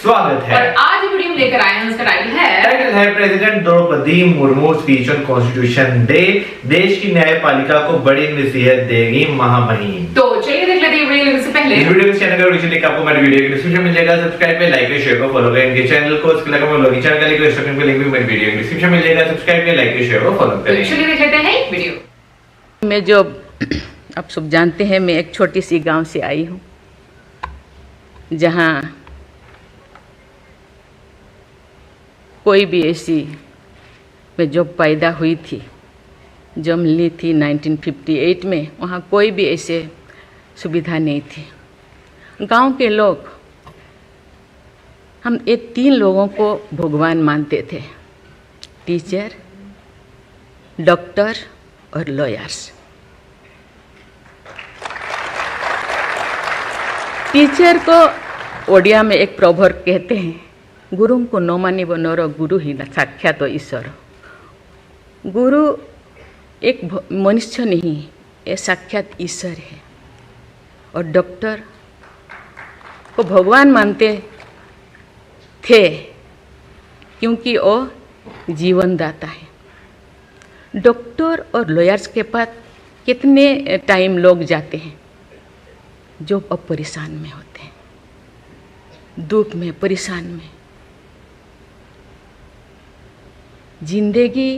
स्वागत है। और आज वीडियो में लेकर आए हैं, उसका टाइटल है President Draupadi Murmu speech on Constitution Day, देश की न्यायपालिका को बड़ी नसीहत देगी महामहिम। तो चलिए देख लेते हैं वीडियो देखने से पहले इस वीडियो के चैनल का लिंक आपको मेरे वीडियो के डिस्क्रिप्शन में मिल जाएगा। सब्सक्राइब पे, लाइक पे, शेयर को फॉलो करें। इनके चैनल को इसके लगा ब्लॉगिंग चैनल का लिंक पे लिंक भी मेरे वीडियो के डिस्क्रिप्शन में मिल जाएगा। सब्सक्राइब पे, लाइक पे, शेयर को फॉलो करें। चलिए देख लेते हैं वीडियो। मैं जो आप सब जानते हैं, मैं एक छोटी सी गांव से आई हूँ जहाँ कोई भी ऐसी, मैं जब पैदा हुई थी, जब ली थी 1958 में, वहाँ कोई भी ऐसे सुविधा नहीं थी। गांव के लोग, हम ये 3 लोगों को भगवान मानते थे: टीचर, डॉक्टर और लॉयर्स। टीचर को ओडिया में एक प्रोवर्ब कहते हैं, गुरुं को नो मानिबो नरो गुरु ही न साक्षात ईश्वर। गुरु एक मनुष्य नहीं, ये साक्षात ईश्वर है। और डॉक्टर को भगवान मानते थे क्योंकि वो जीवन दाता है। डॉक्टर और लॉयर्स के पास कितने टाइम लोग जाते हैं जो अब परेशान में होते हैं, दुख में, परेशान में। जिंदगी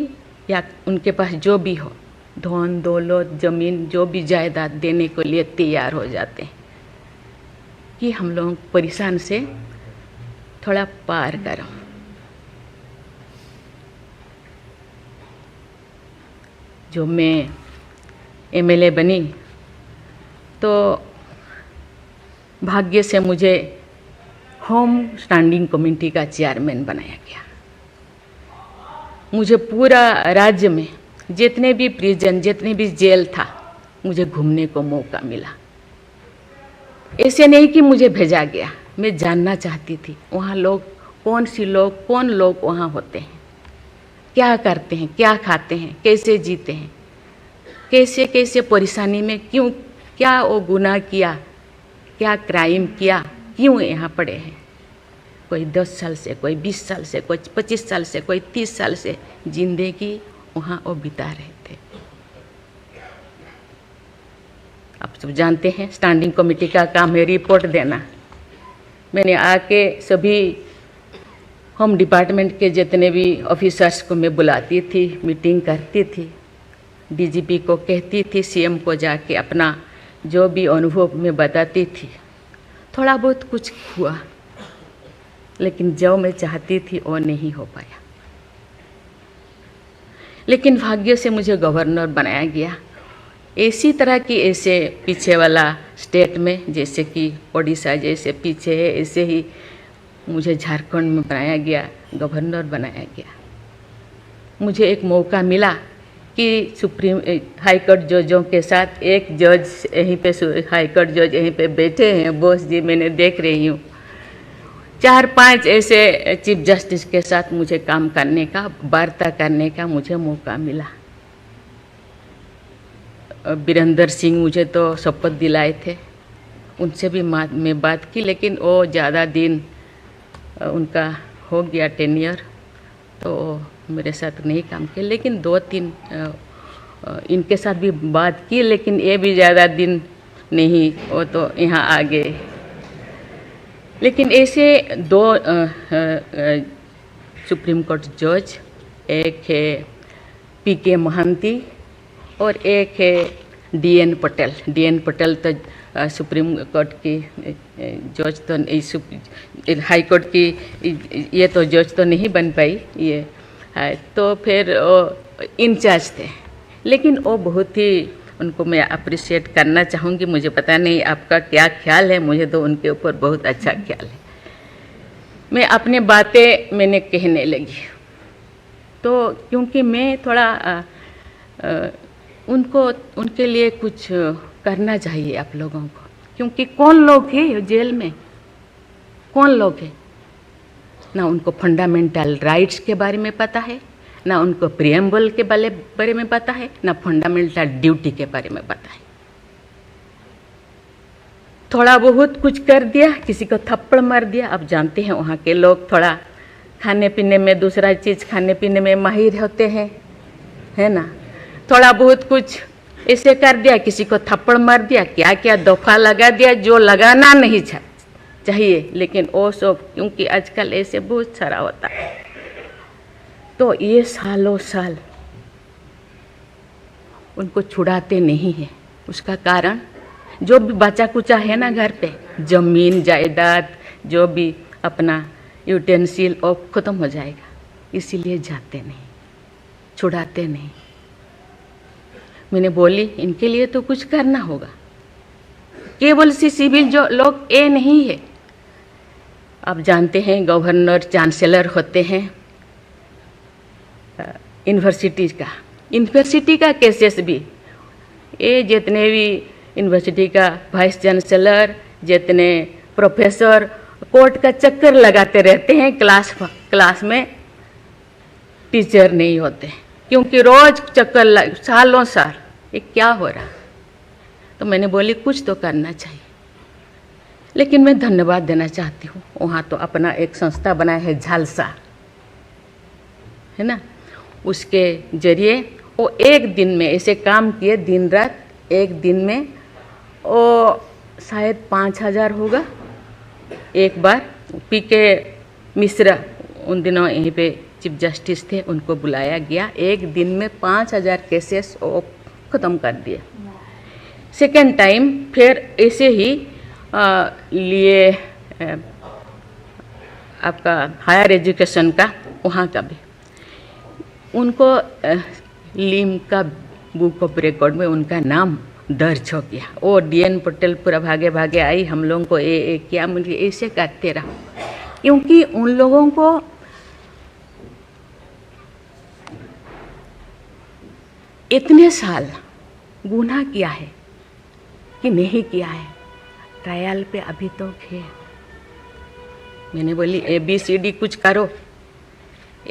या उनके पास जो भी हो, धन दौलत, जमीन, जो भी जायदाद देने के लिए तैयार हो जाते हैं कि हम लोग परेशान से थोड़ा पार करो। जो मैं एमएलए बनी तो भाग्य से मुझे होम स्टैंडिंग कमेटी का चेयरमैन बनाया गया। मुझे पूरा राज्य में जितने भी प्रिजन, जितने भी जेल था, मुझे घूमने को मौका मिला। ऐसे नहीं कि मुझे भेजा गया, मैं जानना चाहती थी वहाँ लोग कौन लोग वहाँ होते हैं, क्या करते हैं, क्या खाते हैं, कैसे जीते हैं, कैसे कैसे परेशानी में, क्यों, क्या वो गुनाह किया, क्या क्राइम किया, क्यों यहाँ पड़े हैं। कोई 10 साल से, कोई 20 साल से, कोई 25 साल से, कोई 30 साल से जिंदगी वहाँ वो बिता रहे थे। आप सब जानते हैं स्टैंडिंग कमेटी का काम है रिपोर्ट देना। मैंने आके सभी होम डिपार्टमेंट के जितने भी ऑफिसर्स को मैं बुलाती थी, मीटिंग करती थी, डीजीपी को कहती थी, सीएम को जाके अपना जो भी अनुभव मैं बताती थी। थोड़ा बहुत कुछ हुआ, लेकिन जो मैं चाहती थी वो नहीं हो पाया। लेकिन भाग्य से मुझे गवर्नर बनाया गया। इसी तरह की, ऐसे पीछे वाला स्टेट में, जैसे कि ओडिशा जैसे पीछे है, ऐसे ही मुझे झारखंड में बनाया गया, गवर्नर बनाया गया। मुझे एक मौका मिला कि सुप्रीम हाई कोर्ट जजों के साथ एक जज यहीं पे, हाई कोर्ट जज यहीं पे बैठे हैं, बॉस जी, मैंने देख रही हूँ। 4-5 ऐसे चीफ जस्टिस के साथ मुझे काम करने का, वार्ता करने का मुझे मौका मिला। वीरेंद्र सिंह मुझे तो शपथ दिलाए थे, उनसे भी मैं बात की, लेकिन वो ज़्यादा दिन उनका हो गया टेन्योर, तो मेरे साथ नहीं काम किया। लेकिन 2-3 इनके साथ भी बात की, लेकिन ये भी ज़्यादा दिन नहीं, वो तो यहाँ आ गए। लेकिन ऐसे 2 सुप्रीम कोर्ट जज, एक है पीके महांती और एक है डीएन पटेल। डीएन पटेल तो सुप्रीम कोर्ट की जज तो, हाई कोर्ट की ये तो जज तो नहीं बन पाई ये है, तो फिर वो इंचार्ज थे। लेकिन वो बहुत ही, उनको मैं अप्रिशिएट करना चाहूँगी। मुझे पता नहीं आपका क्या ख्याल है, मुझे तो उनके ऊपर बहुत अच्छा ख्याल है। मैं अपने बातें मैंने कहने लगी, तो क्योंकि मैं थोड़ा उनके लिए कुछ करना चाहिए आप लोगों को, क्योंकि कौन लोग हैं जेल में, कौन लोग हैं, ना उनको फंडामेंटल राइट्स के बारे में पता है, ना उनको प्रिएम्बल के बारे में पता है, ना फंडामेंटल ड्यूटी के बारे में पता है। थोड़ा बहुत कुछ कर दिया, किसी को थप्पड़ मार दिया। अब जानते हैं वहाँ के लोग थोड़ा खाने पीने में, दूसरा चीज़ खाने पीने में माहिर होते हैं, है ना। थोड़ा बहुत कुछ ऐसे कर दिया, किसी को थप्पड़ मार दिया, क्या क्या दफा लगा दिया जो लगाना नहीं चाहिए, लेकिन वो सब क्योंकि आजकल ऐसे बहुत सारा होता है, तो ये सालों साल उनको छुड़ाते नहीं हैं। उसका कारण जो भी बचा कुचा है ना घर पे, जमीन जायदाद जो भी अपना यूटेंसिल और ख़त्म हो जाएगा, इसीलिए जाते नहीं, छुड़ाते नहीं। मैंने बोली इनके लिए तो कुछ करना होगा, केवल सी सिविल जो लोग ये नहीं है। आप जानते हैं गवर्नर चांसलर होते हैं यूनिवर्सिटी का केसेस भी, ये जितने भी यूनिवर्सिटी का वाइस चांसलर, जितने प्रोफेसर कोर्ट का चक्कर लगाते रहते हैं, क्लास में टीचर नहीं होते, क्योंकि रोज चक्कर सालों साल, ये क्या हो रहा। तो मैंने बोली कुछ तो करना चाहिए। लेकिन मैं धन्यवाद देना चाहती हूँ, वहाँ तो अपना एक संस्था बनाया है झालसा, है ना, उसके जरिए वो एक दिन में ऐसे काम किए, दिन रात, एक दिन में वो शायद 5,000 होगा। एक बार पीके मिश्रा उन दिनों यहीं पे चीफ जस्टिस थे, उनको बुलाया गया, एक दिन में 5,000 केसेस वो ख़त्म कर दिए। सेकेंड टाइम फिर ऐसे ही लिए आपका हायर एजुकेशन का, वहाँ का भी उनको लीम का बुक ऑफ रिकॉर्ड में उनका नाम दर्ज हो गया। वो DN पटेल पूरा भागे भागे आई, हम लोगों को ये किया, मुझे ऐसे करते रहा, क्योंकि उन लोगों को इतने साल गुनाह किया है कि नहीं किया है, ट्रायल पे अभी तो है। मैंने बोली ABCD कुछ करो,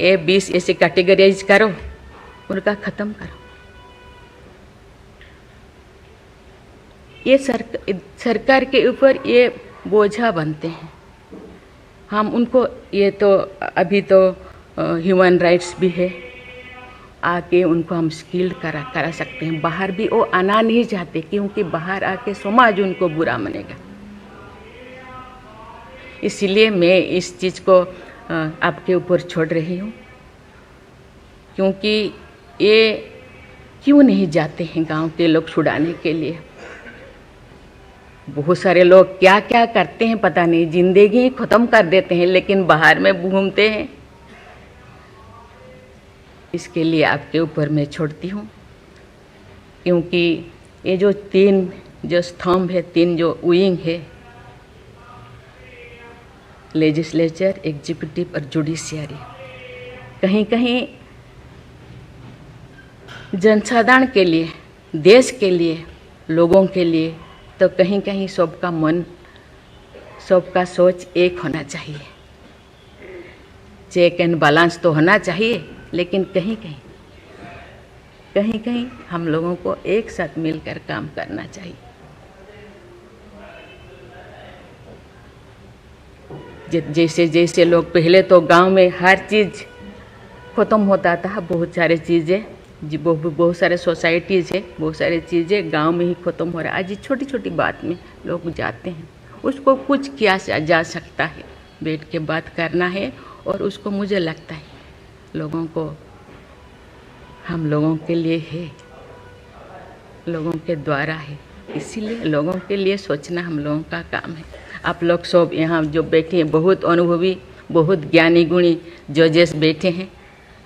A20 ऐसे कैटेगराइज करो, उनका ख़त्म करो। ये सरकार के ऊपर ये बोझा बनते हैं। हम उनको, ये तो अभी तो ह्यूमन राइट्स भी है, आके उनको हम स्किल्ड करा सकते हैं। बाहर भी वो आना नहीं चाहते, क्योंकि बाहर आके समाज उनको बुरा मानेगा। इसीलिए मैं इस चीज़ को आपके ऊपर छोड़ रही हूँ, क्योंकि ये क्यों नहीं जाते हैं गांव के लोग छुड़ाने के लिए। बहुत सारे लोग क्या क्या करते हैं पता नहीं, जिंदगी ही ख़त्म कर देते हैं, लेकिन बाहर में घूमते हैं। इसके लिए आपके ऊपर मैं छोड़ती हूँ, क्योंकि ये जो 3 जो स्तंभ है, 3 जो विंग है, लेजिस्लेचर, एग्जीक्यूटिव और जुडिशियरी, कहीं कहीं जनसाधारण के लिए, देश के लिए, लोगों के लिए, तो कहीं कहीं सबका मन, सबका सोच एक होना चाहिए। चेक एंड बैलेंस तो होना चाहिए, लेकिन कहीं कहीं हम लोगों को एक साथ मिलकर काम करना चाहिए। जैसे जैसे लोग, पहले तो गांव में हर चीज़ ख़त्म होता था, बहुत सारे चीज़ें, बहुत सारे सोसाइटीज़ है, बहुत सारी चीज़ें गांव में ही ख़त्म हो रहा है। आज छोटी छोटी बात में लोग जाते हैं, उसको कुछ किया जा सकता है, बैठ के बात करना है। और उसको मुझे लगता है लोगों को, हम लोगों के लिए है, लोगों के द्वारा है, इसीलिए लोगों के लिए सोचना हम लोगों का काम है। आप लोग सब यहाँ जो बैठे हैं, बहुत अनुभवी, बहुत ज्ञानी गुणी जजेस बैठे हैं,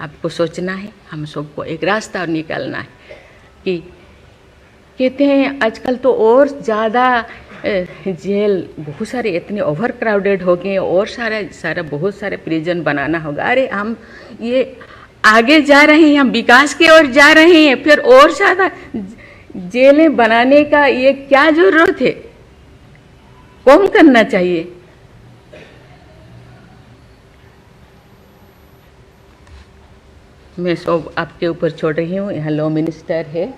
आपको सोचना है, हम सबको एक रास्ता निकालना है। कि कहते हैं आजकल तो और ज़्यादा जेल, बहुत सारे इतने ओवर क्राउडेड हो गए, और सारा बहुत सारे प्रिजन बनाना होगा। अरे हम ये आगे जा रहे हैं, हम विकास की ओर जा रहे हैं, फिर और ज़्यादा जेलें बनाने का ये क्या ज़रूरत है? कम करना चाहिए। मैं सब आपके ऊपर छोड़ रही हूँ। यहाँ लॉ मिनिस्टर है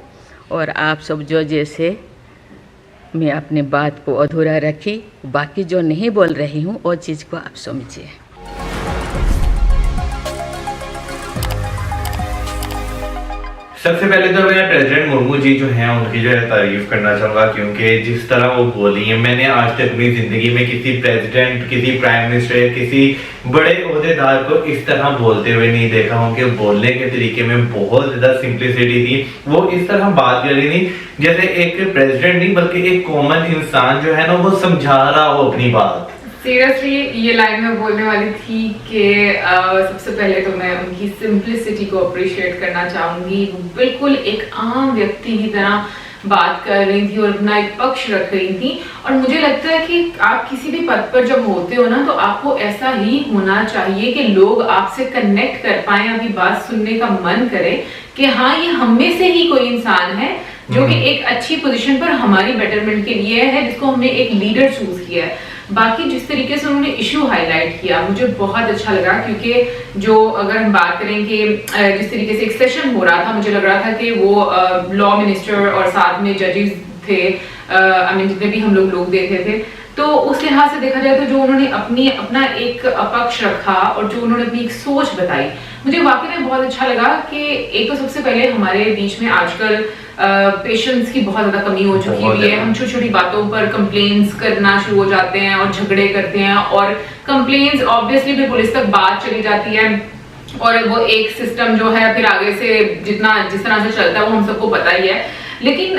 और आप सब जो जैसे मैं अपनी बात को अधूरा रखी, बाकी जो नहीं बोल रही हूँ वो चीज़ को आप समझिए। सबसे पहले तो मैं प्रेसिडेंट मुर्मू जी जो हैं उनकी जो है तारीफ करना चाहूँगा, क्योंकि जिस तरह वो बोली हैं, मैंने आज तक अपनी ज़िंदगी में किसी प्रेसिडेंट, किसी प्राइम मिनिस्टर, किसी बड़े ओहदेदार को इस तरह बोलते हुए नहीं देखा हूँ कि बोलने के तरीके में बहुत ज़्यादा सिंप्लिसिटी थी। वो इस तरह बात कर रही थी जैसे एक प्रेसिडेंट नहीं बल्कि एक कॉमन इंसान जो है ना वो समझा रहा हो अपनी बात। सीरियसली ये लाइन मैं बोलने वाली थी कि सबसे पहले तो मैं उनकी सिंप्लिसिटी को अप्रिशिएट करना चाहूंगी। वो बिल्कुल एक आम व्यक्ति की तरह बात कर रही थी और अपना एक पक्ष रख रही थी। और मुझे लगता है कि आप किसी भी पद पर जब होते हो ना तो आपको ऐसा ही होना चाहिए कि लोग आपसे कनेक्ट कर पाए, आपकी बात सुनने का मन करे कि हाँ ये हम में से ही कोई इंसान है जो कि एक अच्छी पोजीशन पर हमारी बेटरमेंट के लिए है, जिसको हमने एक लीडर चूज किया है। बाकी जिस तरीके से उन्होंने इशू हाईलाइट किया मुझे बहुत अच्छा लगा, क्योंकि जो अगर हम बात करें कि जिस तरीके से एक सेशन हो रहा था, मुझे लग रहा था कि वो लॉ मिनिस्टर और साथ में जजेस थे, जितने भी हम लोग देखे थे, तो उस लिहाज से देखा जाए तो जो उन्होंने अपना एक पक्ष रखा और जो उन्होंने अपनी एक सोच बताई, मुझे वाकई में बहुत अच्छा लगा कि एक तो सबसे पहले हमारे बीच में आजकल पेशेंस की बहुत ज्यादा कमी हो चुकी हुई है। हम छोटी छोटी बातों पर कंप्लेंट्स करना शुरू हो जाते हैं और झगड़े करते हैं, और कंप्लेंट्स ऑब्वियसली फिर पुलिस तक बात चली जाती है और वो एक सिस्टम जो है फिर आगे से जिस तरह से चलता है वो हम सबको पता ही है। लेकिन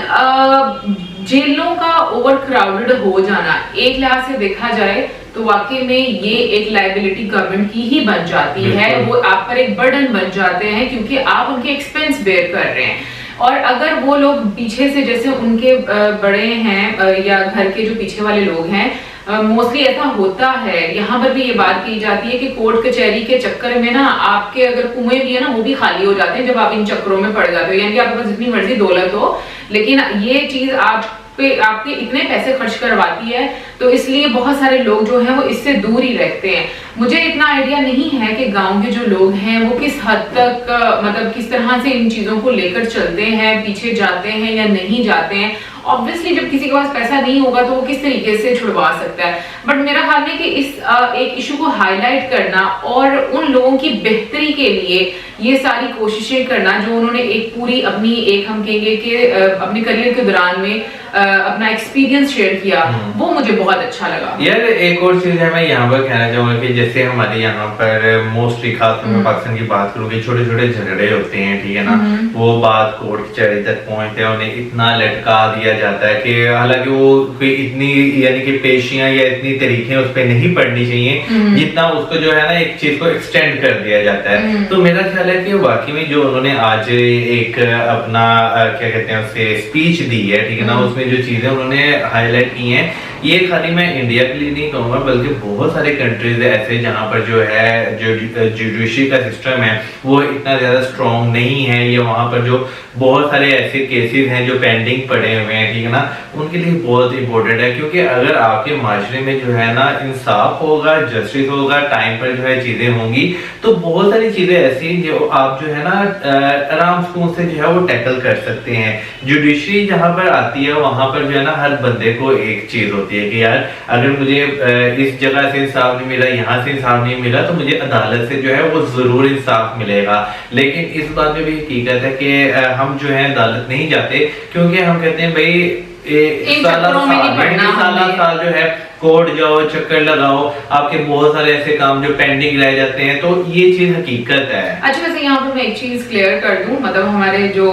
जेलों का ओवर क्राउडेड हो जाना एक लिहाज से देखा जाए तो वाकई में ये एक लायबिलिटी गवर्नमेंट की ही बन जाती है। वो आप पर एक बर्डन बन जाते हैं क्योंकि आप उनके एक्सपेंस बेयर कर रहे हैं। और अगर वो लोग पीछे से जैसे उनके बड़े हैं या घर के जो पीछे वाले लोग हैं, मोस्टली ऐसा होता है, यहाँ पर भी ये बात की जाती है कि कोर्ट कचहरी के चक्कर में ना आपके अगर कुएं भी है ना वो भी खाली हो जाते हैं जब आप इन चक्करों में पड़ जाते हो। यानी कि आपके पास जितनी मर्जी दौलत हो, लेकिन ये चीज आपके इतने पैसे खर्च करवाती है, तो इसलिए बहुत सारे लोग जो हैं वो इससे दूर ही रहते हैं। मुझे इतना आइडिया नहीं है कि गांव के जो लोग हैं वो किस हद तक किस तरह से इन चीजों को लेकर चलते हैं, पीछे जाते हैं या नहीं जाते हैं। ऑब्वियसली जब किसी के पास पैसा नहीं होगा तो वो किस तरीके से छुड़वा सकता है। बट मेरा ख्याल है कि इस एक इशू को हाईलाइट करना और उन लोगों की बेहतरी के लिए ये सारी कोशिशें करना जो उन्होंने एक पूरी अपनी हम कहेंगे कि अपने करियर के दौरान में अपना एक्सपीरियंस शेयर किया, वो मुझे बहुत अच्छा लगा। यार एक और चीज है मैं यहाँ पर कहना चाहूंगा कि जैसे हमारे यहाँ पर मोस्टली खास मैं पाकिस्तान की बात करूँ कि छोटे छोटे झगड़े होते हैं, ठीक है ना, वो बात कोर्ट कचहरी तक पहुंचते हैं, उन्हें इतना लटका दिया जाता है कि हालांकि वो कोई इतनी यानी कि पेशियां या इतनी तरीके उस पर नहीं पड़नी चाहिए जितना उसको जो है ना एक चीज को एक्सटेंड कर दिया जाता है। तो मेरा ख्याल है कि वाकई में जो उन्होंने आज एक अपना क्या कहते हैं उसे स्पीच दी है, ठीक है ना, उसमें जो चीजें उन्होंने हाईलाइट की हैं, ये खाली मैं इंडिया के लिए नहीं कहूँगा बल्कि बहुत सारे कंट्रीज ऐसे जहाँ पर जो है जो जुडिशरी का सिस्टम है वो इतना ज़्यादा स्ट्रॉन्ग नहीं है, या वहाँ पर जो बहुत सारे ऐसे केसेस हैं जो पेंडिंग पड़े हुए हैं, ठीक है ना, उनके लिए बहुत इंपॉर्टेंट है। क्योंकि अगर आपके माशरे में जो है ना इंसाफ होगा, जस्टिस होगा, टाइम पर जो है चीज़ें होंगी, तो बहुत सारी चीज़ें ऐसी जो आप जो है ना आराम सुकून से जो है वो टैकल कर सकते हैं। जुडिशरी जहाँ पर आती है वहाँ पर जो है ना हर बंदे को एक चीज़ होती है कि यार अगर मुझे इस जगह से इंसाफ नहीं मिला, यहाँ से इंसाफ नहीं मिला, तो मुझे अदालत से जो है वो जरूर इंसाफ मिलेगा। लेकिन इस बात में भी हकीकत है कि हम जो है अदालत नहीं जाते क्योंकि हम कहते हैं भाई साल जो है कोर्ट जाओ, चक्कर लगाओ, आपके बहुत सारे ऐसे काम जो पेंडिंग रह जाते हैं, तो ये चीज हकीकत है। अच्छा, वैसे यहाँ पर मैं एक चीज क्लियर कर दूं, मतलब हमारे जो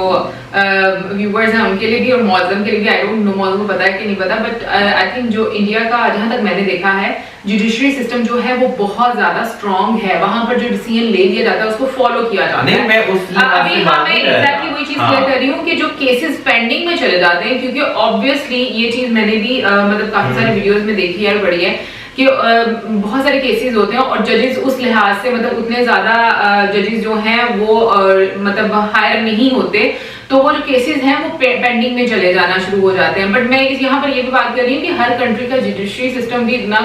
व्यूवर्स हैं उनके लिए भी और मौजम के लिए भी, आई डोंट नो मौजम को पता है कि नहीं पता, बट आई थिंक जो इंडिया का जहां तक मैंने देखा है जुडिशरी सिस्टम जो है वो बहुत ज्यादा स्ट्रॉन्ग है। वहां पर जो डिसीजन ले लिया जाता है उसको फॉलो किया जाता है। मैं एग्जैक्टली वही चीज क्लियर कर रही हूँ कि जो केसेस पेंडिंग में चले जाते हैं, क्योंकि ऑब्वियसली ये चीज मैंने भी मतलब काफी सारे वीडियोस में देखी है, बड़ी है कि बहुत सारे केसेस होते हैं और जजेस उस लिहाज से मतलब उतने ज्यादा जजेस जो हैं वो मतलब हायर नहीं होते, तो वो जो केसेस हैं वो पेंडिंग में चले जाना शुरू हो जाते हैं। बट मैं यहाँ पर ये भी बात कर रही हूँ कि हर कंट्री का जुडिशरी सिस्टम भी इतना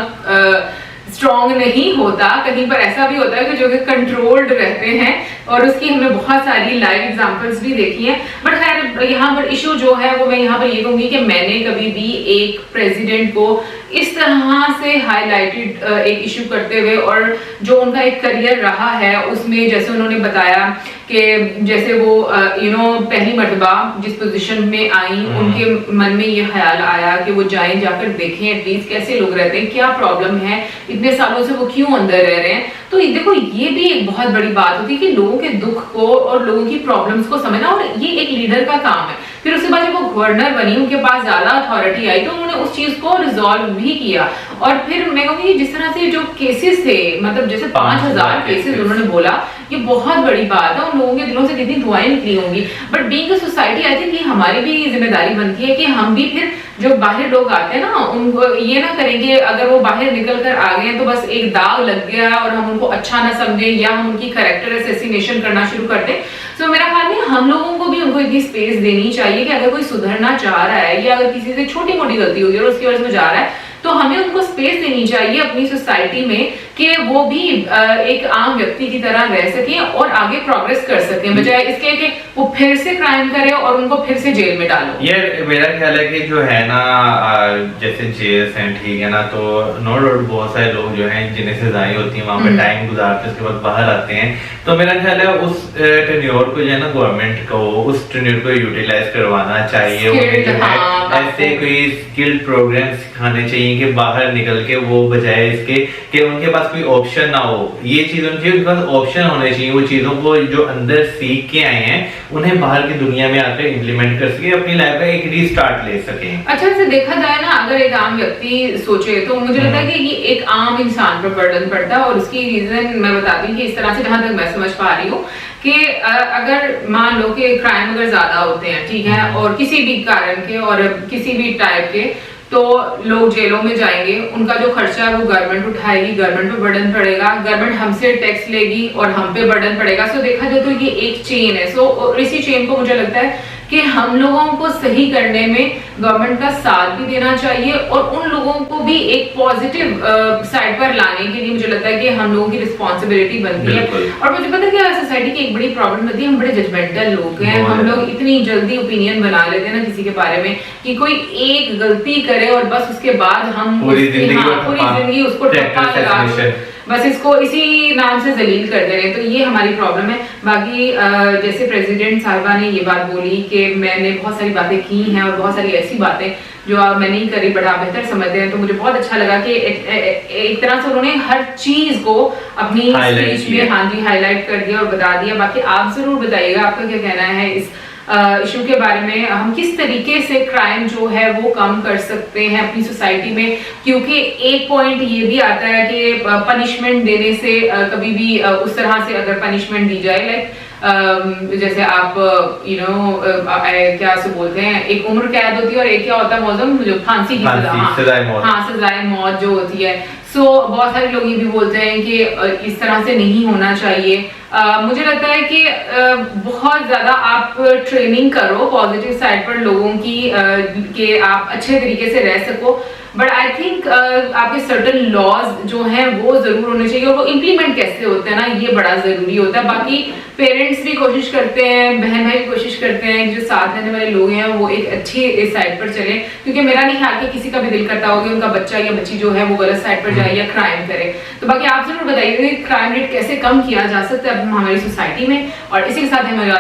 स्ट्रॉन्ग नहीं होता, कहीं पर ऐसा भी होता है कि जो कि कंट्रोल्ड रहते हैं, और उसकी हमने बहुत सारी लाइव एग्जांपल्स भी देखी हैं। बट खैर यहाँ पर इशू जो है वो मैं यहाँ पर ये कहूंगी कि मैंने कभी भी एक प्रेसिडेंट को इस तरह से हाईलाइटेड एक इशू करते हुए, और जो उनका एक करियर रहा है उसमें जैसे उन्होंने बताया कि जैसे वो पहली मर्तबा जिस पोजीशन में आई, उनके मन में ये ख्याल आया कि वो जाएं, जाकर देखें एटलीस्ट कैसे लोग रहते हैं, क्या प्रॉब्लम है, इतने सालों से वो क्यों अंदर रह रहे हैं। तो देखो ये भी एक बहुत बड़ी बात होती है कि लोगों के दुख को और लोगों की प्रॉब्लम्स को समझना, और ये एक लीडर का काम है। फिर उसके बाद जब वो गवर्नर बनी, उनके पास ज्यादा अथॉरिटी आई, तो उन्होंने उस चीज को रिजॉल्व भी किया। और फिर मैं कहूँगी जिस तरह से जो केसेस थे, मतलब जैसे 5000 केसेस उन्होंने बोला, ये बहुत बड़ी बात है। उन लोगों के दिलों से कितनी दुआएं निकली होंगी। But being a society I think ये हमारी भी जिम्मेदारी बनती है कि हम भी फिर जो बाहर लोग आते हैं ना, उनको ये ना करेंगे अगर वो बाहर निकल कर आ गए तो बस एक दाग लग गया और हम उनको अच्छा ना समझे या हम उनकी कैरेक्टर असैसिनेशन करना शुरू कर दें। तो मेरा ख्याल में हम लोगों को भी उनको इतनी स्पेस देनी चाहिए कि अगर कोई सुधरना चाह रहा है या अगर किसी से छोटी मोटी गलती होगी और उसकी वजह से वो जा रहा है, तो हमें उनको स्पेस देनी चाहिए अपनी सोसाइटी में कि वो भी एक आम व्यक्ति की तरह रह सके और आगे प्रोग्रेस कर सके, बजाय इसके कि वो फिर से क्राइम करे और उनको फिर से जेल में डालो। ये मेरा ख्याल है कि जो है ना जैसे जेल्स हैं, ठीक है ना, तो नो डाउट बहुत सारे लोग जो हैं जिन्हें सजाएं होती हैं वहाँ पे टाइम गुजारते हैं, उसके बाद बाहर आते हैं। तो मेरा ख्याल है उस टेन्योर को जो है ना गवर्नमेंट को उस टेन्योर को यूटिलाइज करवाना चाहिए। उन्हें जो है ऐसे कोई स्किल्ड प्रोग्राम सिखाने चाहिए कि बाहर निकल के वो बजाय इसके कि उनके पास कोई ऑप्शन ना हो, ये चीज उनके पास ऑप्शन होने चाहिए। वो चीजों को जो अंदर सीख के आए हैं उन्हें बाहर की दुनिया में आकर इम्प्लीमेंट कर सके, अपनी लाइफ का एक रीस्टार्ट ले सके। अच्छा से देखा जाए ना, अगर एक आम व्यक्ति सोचे तो मुझे लगता है कि ये एक आम इंसान पर बर्डन पड़ता है, और उसकी रीजन मैं बताती हूँ कि इस तरह से जहां तक मैं समझ पा रही हूँ कि अगर मान लो कि क्राइम अगर ज्यादा होते हैं, ठीक है, और किसी भी कारण के और किसी भी टाइप के, तो लोग जेलों में जाएंगे, उनका जो खर्चा है वो गवर्नमेंट उठाएगी, गवर्नमेंट पे बर्डन पड़ेगा, गवर्नमेंट हमसे टैक्स लेगी और हम पे बर्डन पड़ेगा। सो देखा जाए तो ये एक चेन है। सो इसी चेन को मुझे लगता है कि हम लोगों को सही करने में गवर्नमेंट का साथ भी देना चाहिए, और उन लोगों को भी एक पॉजिटिव साइड पर लाने के लिए मुझे लगता है कि हम लोगों की रिस्पॉन्सिबिलिटी बनती है। और मुझे पता है कि सोसाइटी की एक बड़ी प्रॉब्लम होती है, हम बड़े जजमेंटल लोग हैं, हम लोग इतनी जल्दी ओपिनियन बना लेते हैं ना किसी के बारे में कि कोई एक गलती करे और बस उसके बाद हम पूरी जिंदगी उसको टप्पा लगा बस इसको इसी नाम से जलील कर दे रहे हैं। तो ये हमारी प्रॉब्लम है। बाकी जैसे प्रेसिडेंट साहिबा ने ये बात बोली कि मैंने बहुत सारी बातें की हैं और बहुत सारी ऐसी बातें जो आप मैं नहीं करी बट आप बेहतर समझते हैं, तो मुझे बहुत अच्छा लगा कि एक तरह से उन्होंने हर चीज को अपनी स्पीच में हाँ जी हाईलाइट कर दिया और बता दिया। बाकी आप जरूर बताइएगा आपका क्या कहना है इस इशू के बारे में, हम किस तरीके से क्राइम जो है वो कम कर सकते हैं अपनी सोसाइटी में। क्योंकि एक पॉइंट ये भी आता है कि पनिशमेंट देने से कभी भी उस तरह से अगर पनिशमेंट दी जाए, लाइक जैसे आप क्या से बोलते हैं, एक उम्र कैद होती है और एक क्या होता है मौजम जो फांसी की सजाए मौत जो होती है। सो बहुत सारे लोग ये भी बोलते हैं कि इस तरह से नहीं होना चाहिए। मुझे लगता है कि बहुत ज्यादा आप ट्रेनिंग करो पॉजिटिव साइड पर लोगों की कि आप अच्छे तरीके से रह सको, बट आई थिंक आपके सर्टन लॉज जो हैं वो जरूर होने चाहिए, और वो इम्प्लीमेंट कैसे होते हैं ना ये बड़ा जरूरी होता है। बाकी पेरेंट्स भी कोशिश करते हैं, बहन भाई भी कोशिश करते हैं, जो साथ रहने वाले लोग हैं वो एक अच्छी साइड पर चले, क्योंकि मेरा नहीं ख्याल कि किसी का भी दिल करता होगा उनका बच्चा या बच्ची जो है वो गलत साइड पर जाए या क्राइम करे। तो बाकी आप जरूर बताइए क्राइम रेट कैसे कम किया जा सकता है हमारी सोसाइटी में। और इसी के साथ हमारे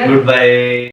गुड बाय।